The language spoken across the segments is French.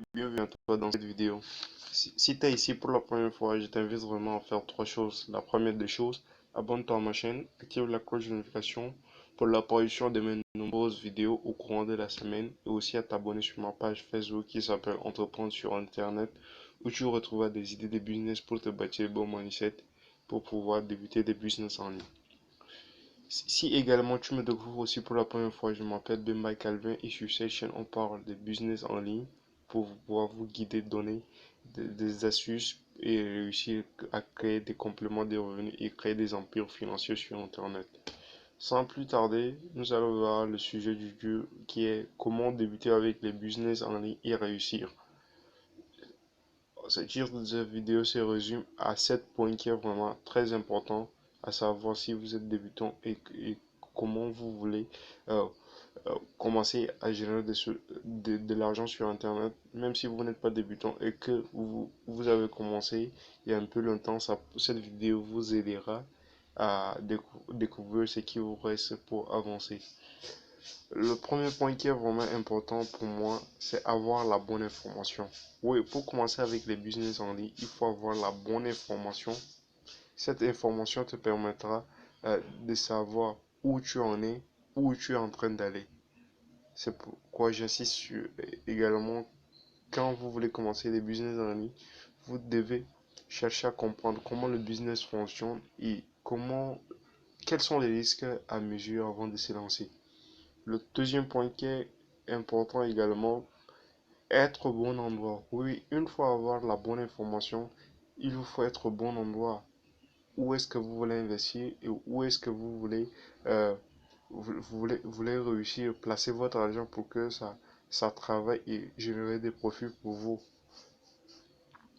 Bienvenue à toi dans cette vidéo. Si tu es ici pour la première fois, je t'invite vraiment à faire trois choses. La première des choses, abonne-toi à ma chaîne, active la cloche de notification pour l'apparition de mes nombreuses vidéos au courant de la semaine et aussi à t'abonner sur ma page Facebook qui s'appelle Entreprendre sur Internet où tu retrouveras des idées de business pour te bâtir le bon mindset pour pouvoir débuter des business en ligne. Si également tu me découvres aussi pour la première fois, je m'appelle Bemba Calvin et sur cette chaîne on parle de business en ligne pour pouvoir vous guider, donner des astuces et réussir à créer des compléments de revenus et créer des empires financiers sur Internet. Sans plus tarder, nous allons voir le sujet du jour qui est comment débuter avec les business en ligne et réussir. Cette vidéo se résume à 7 points qui est vraiment très important, à savoir si vous êtes débutant et comment vous voulez euh, commencer à générer de l'argent sur Internet, même si vous n'êtes pas débutant et que vous avez commencé il y a un peu longtemps, cette vidéo vous aidera à découvrir ce qui vous reste pour avancer. Le premier point qui est vraiment important pour moi, c'est avoir la bonne information. Oui, pour commencer avec les business en ligne, il faut avoir la bonne information. Cette information te permettra de savoir où tu en es, où tu es en train d'aller. C'est pourquoi j'insiste sur également, quand vous voulez commencer des business en ligne, vous devez chercher à comprendre comment le business fonctionne et quels sont les risques à mesure avant de se lancer. Le deuxième point qui est important également, être au bon endroit. Oui, une fois avoir la bonne information, il vous faut être au bon endroit. Où est-ce que vous voulez investir et où est-ce que euh, vous voulez réussir, placer votre argent pour que ça travaille et générer des profits pour vous.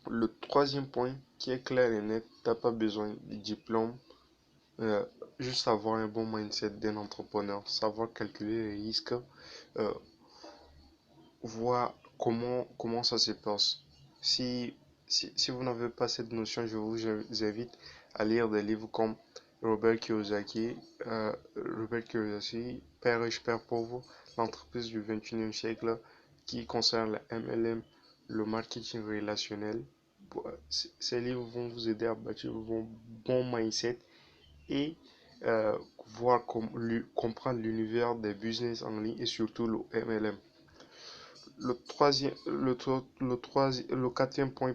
Le troisième point qui est clair et net, tu n'as pas besoin de diplôme, euh, juste avoir un bon mindset d'un entrepreneur, savoir calculer les risques, euh, voir comment ça se passe. Si vous n'avez pas cette notion, je vous invite à lire des livres comme Robert Kiyosaki, Père riche, Père pauvre, l'entreprise du 21e siècle, qui concerne la MLM, le marketing relationnel. Ces livres vont vous aider à bâtir vos bon mindset et voir comprendre l'univers des business en ligne et surtout le MLM. Le quatrième point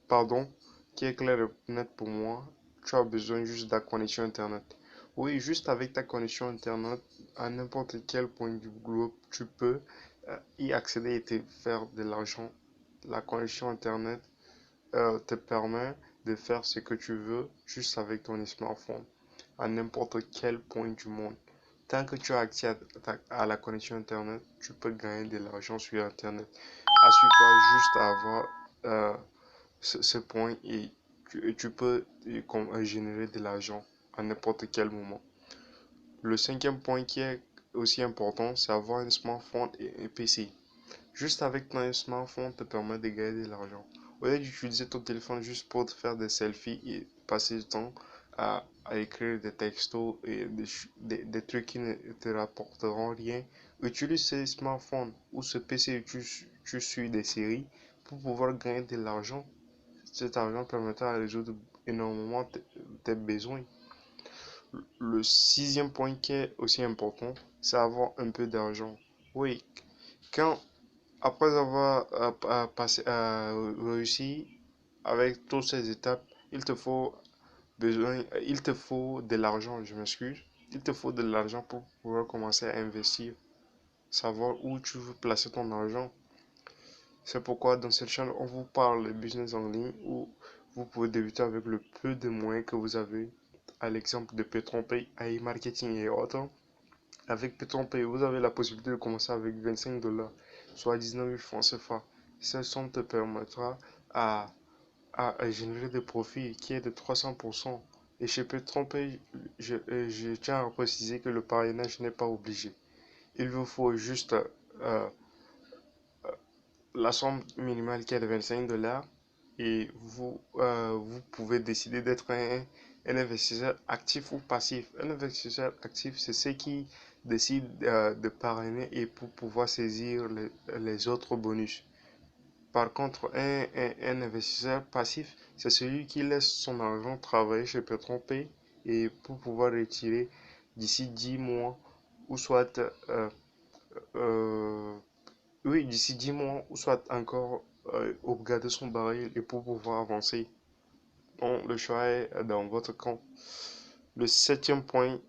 pardon, qui est clair et net pour moi, tu as besoin juste de la connexion Internet. Oui, juste avec ta connexion Internet, à n'importe quel point du globe, tu peux y accéder et te faire de l'argent. La connexion Internet te permet de faire ce que tu veux juste avec ton smartphone, à n'importe quel point du monde. Tant que tu as accès à la connexion Internet, tu peux gagner de l'argent sur Internet. Assure-toi juste à avoir ce point et tu peux générer de l'argent à n'importe quel moment. Le cinquième point qui est aussi important, c'est avoir un smartphone et un PC. Juste avec ton smartphone te permet de gagner de l'argent. Au lieu d'utiliser ton téléphone juste pour te faire des selfies et passer du temps à écrire des textos et des trucs qui ne te rapporteront rien, utilise ce smartphone ou ce PC où tu suis des séries pour pouvoir gagner de l'argent. Cet argent permettra de résoudre énormément tes besoins. Le sixième point qui est aussi important, c'est avoir un peu d'argent. Oui, quand après avoir réussi avec toutes ces étapes, il te faut de l'argent, je m'excuse. Il te faut de l'argent pour pouvoir commencer à investir, savoir où tu veux placer ton argent. C'est pourquoi dans cette chaîne, on vous parle de business en ligne où vous pouvez débuter avec le peu de moyens que vous avez. À l'exemple de PetronPay, AI Marketing et autres. Avec PetronPay, vous avez la possibilité de commencer avec 25 $, soit 19 000 francs CFA. Cette somme te permettra à, à générer des profits qui est de 300%. Et chez PetronPay, je tiens à préciser que le parrainage n'est pas obligé. Il vous faut juste la somme minimale qui est de 25 $ et vous pouvez décider d'être un investisseur actif ou passif. Un investisseur actif, c'est ceux qui décident de parrainer et pour pouvoir saisir les autres bonus. Par contre, un investisseur passif, c'est celui qui laisse son argent travailler chez PetronPay et pour pouvoir retirer d'ici 10 mois ou soit euh, oui, d'ici 10 mois ou soit encore regarder son baril et pour pouvoir avancer. Bon, le choix est dans votre camp. Le septième point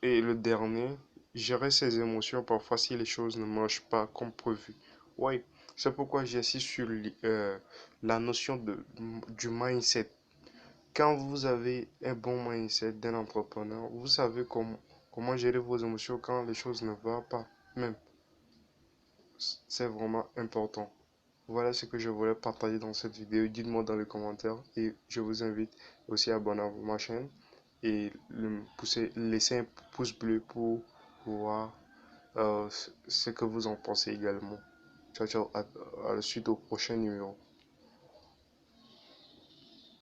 et le dernier, gérer ses émotions parfois si les choses ne marchent pas comme prévu. Oui, c'est pourquoi j'insiste sur la notion du mindset. Quand vous avez un bon mindset d'un entrepreneur, vous savez comment gérer vos émotions quand les choses ne vont pas. Même, c'est vraiment important. Voilà ce que je voulais partager dans cette vidéo. Dites-moi dans les commentaires et je vous invite aussi à abonner à ma chaîne et laisser un pouce bleu pour voir ce que vous en pensez également. Ciao, ciao, à la suite au prochain numéro.